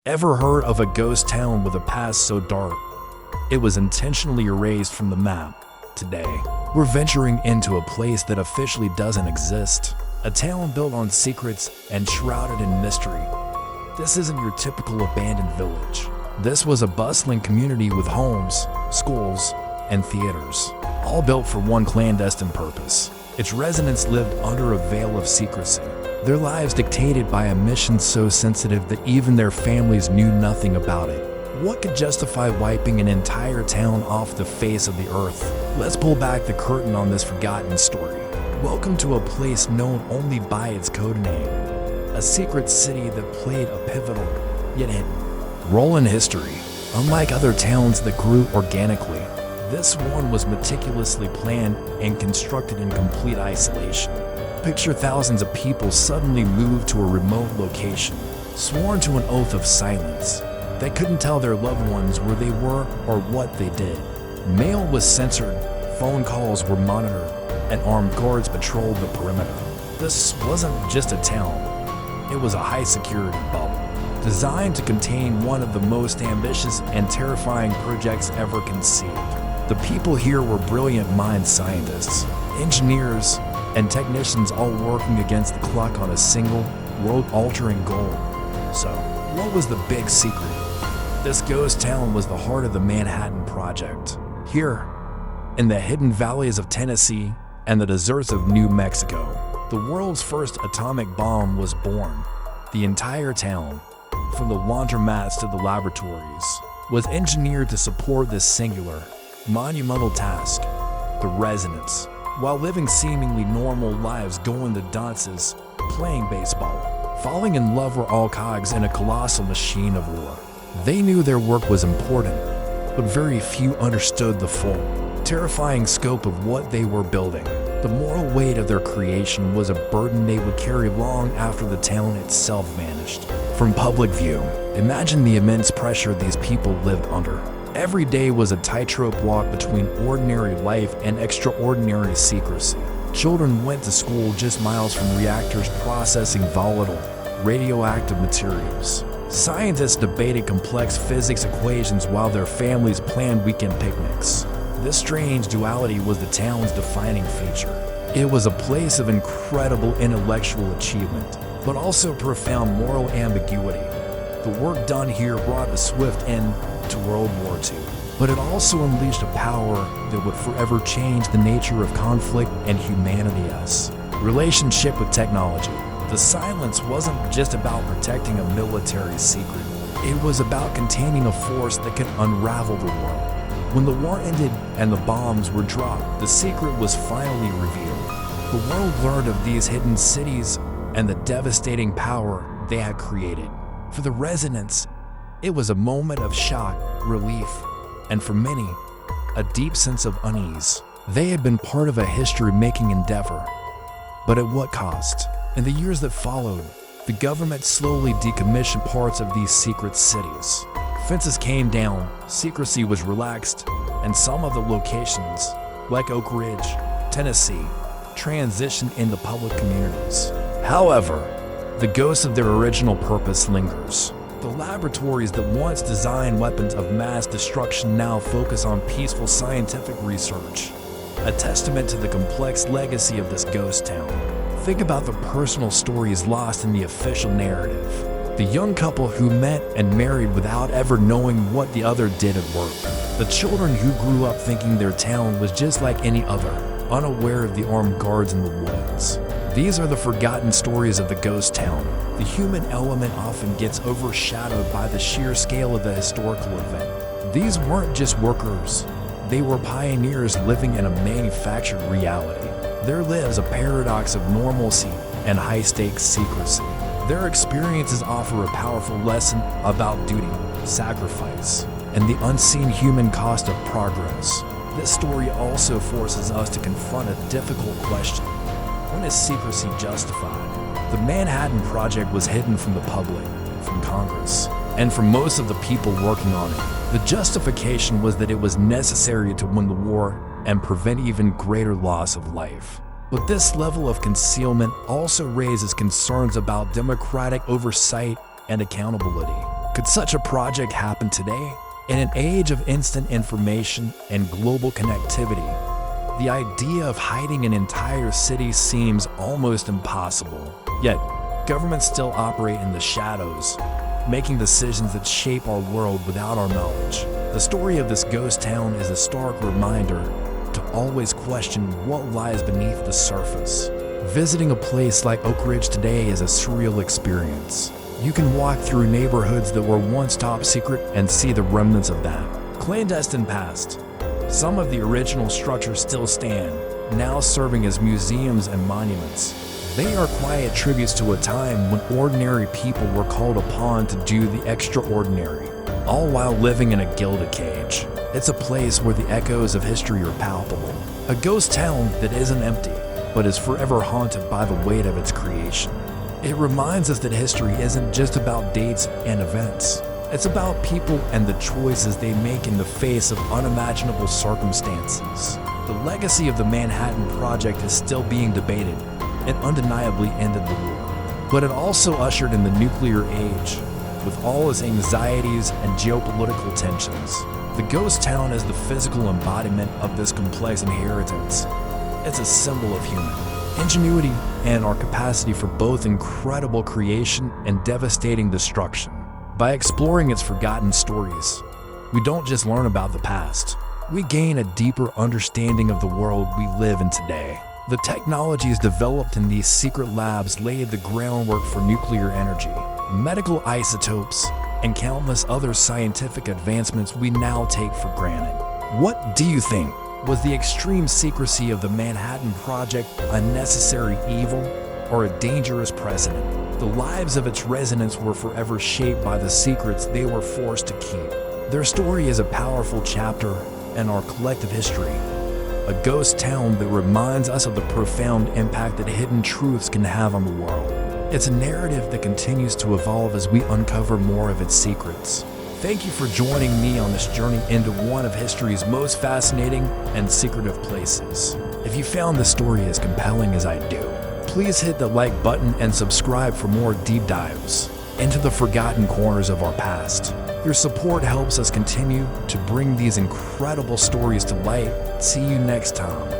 Ever heard of a ghost town with a past so dark it was intentionally erased from the map? Today, we're venturing into a place that officially doesn't exist. A town built on secrets and shrouded in mystery. This isn't your typical abandoned village. This was a bustling community with homes, schools, and theaters, all built for one clandestine purpose. Its residents lived under a veil of secrecy, their lives dictated by a mission so sensitive that even their families knew nothing about it. What could justify wiping an entire town off the face of the earth? Let's pull back the curtain on this forgotten story. Welcome to a place known only by its code name, a secret city that played a pivotal, yet hidden, role in history. Unlike other towns that grew organically, this one was meticulously planned and constructed in complete isolation. Picture thousands of people suddenly moved to a remote location, sworn to an oath of silence. They couldn't tell their loved ones where they were or what they did. Mail was censored, phone calls were monitored, and armed guards patrolled the perimeter. This wasn't just a town, it was a high-security bubble, designed to contain one of the most ambitious and terrifying projects ever conceived. The people here were brilliant mind scientists, engineers, and technicians all working against the clock on a single, world-altering goal. So, what was the big secret? This ghost town was the heart of the Manhattan Project. Here, in the hidden valleys of Tennessee and the deserts of New Mexico, the world's first atomic bomb was born. The entire town, from the laundromats to the laboratories, was engineered to support this singular, monumental task. The residents, while living seemingly normal lives going to dances, playing baseball, falling in love, were all cogs in a colossal machine of war. They knew their work was important, but very few understood the full, terrifying scope of what they were building. The moral weight of their creation was a burden they would carry long after the town itself vanished from public view. Imagine the immense pressure these people lived under. Every day was a tightrope walk between ordinary life and extraordinary secrecy. Children went to school just miles from reactors processing volatile, radioactive materials. Scientists debated complex physics equations while their families planned weekend picnics. This strange duality was the town's defining feature. It was a place of incredible intellectual achievement, but also profound moral ambiguity. The work done here brought a swift end to World War II, but it also unleashed a power that would forever change the nature of conflict and humanity's relationship with technology. The silence wasn't just about protecting a military secret. It was about containing a force that could unravel the world. When the war ended and the bombs were dropped, the secret was finally revealed. The world learned of these hidden cities and the devastating power they had created. For the residents, it was a moment of shock, relief, and for many, a deep sense of unease. They had been part of a history-making endeavor, but at what cost? In the years that followed, the government slowly decommissioned parts of these secret cities. Fences came down, secrecy was relaxed, and some of the locations, like Oak Ridge, Tennessee, transitioned into public communities. However, the ghost of their original purpose lingers. The laboratories that once designed weapons of mass destruction now focus on peaceful scientific research, a testament to the complex legacy of this ghost town. Think about the personal stories lost in the official narrative. The young couple who met and married without ever knowing what the other did at work. The children who grew up thinking their town was just like any other, unaware of the armed guards in the woods. These are the forgotten stories of the ghost town. The human element often gets overshadowed by the sheer scale of the historical event. These weren't just workers. They were pioneers living in a manufactured reality. There lives a paradox of normalcy and high-stakes secrecy. Their experiences offer a powerful lesson about duty, sacrifice, and the unseen human cost of progress. This story also forces us to confront a difficult question. When is secrecy justified? The Manhattan Project was hidden from the public, from Congress, and from most of the people working on it. The justification was that it was necessary to win the war and prevent even greater loss of life. But this level of concealment also raises concerns about democratic oversight and accountability. Could such a project happen today? In an age of instant information and global connectivity, the idea of hiding an entire city seems almost impossible. Yet, governments still operate in the shadows, making decisions that shape our world without our knowledge. The story of this ghost town is a stark reminder to always question what lies beneath the surface. Visiting a place like Oak Ridge today is a surreal experience. You can walk through neighborhoods that were once top secret and see the remnants of that clandestine past. Some of the original structures still stand, now serving as museums and monuments. They are quiet tributes to a time when ordinary people were called upon to do the extraordinary, all while living in a gilded cage. It's a place where the echoes of history are palpable. A ghost town that isn't empty, but is forever haunted by the weight of its creation. It reminds us that history isn't just about dates and events. It's about people and the choices they make in the face of unimaginable circumstances. The legacy of the Manhattan Project is still being debated. It undeniably ended the war, but it also ushered in the nuclear age, with all its anxieties and geopolitical tensions. The ghost town is the physical embodiment of this complex inheritance. It's a symbol of human ingenuity and our capacity for both incredible creation and devastating destruction. By exploring its forgotten stories, we don't just learn about the past, we gain a deeper understanding of the world we live in today. The technologies developed in these secret labs laid the groundwork for nuclear energy, medical isotopes, and countless other scientific advancements we now take for granted. What do you think? Was the extreme secrecy of the Manhattan Project a necessary evil or a dangerous precedent? The lives of its residents were forever shaped by the secrets they were forced to keep. Their story is a powerful chapter in our collective history, a ghost town that reminds us of the profound impact that hidden truths can have on the world. It's a narrative that continues to evolve as we uncover more of its secrets. Thank you for joining me on this journey into one of history's most fascinating and secretive places. If you found this story as compelling as I do, please hit the like button and subscribe for more deep dives into the forgotten corners of our past. Your support helps us continue to bring these incredible stories to light. See you next time.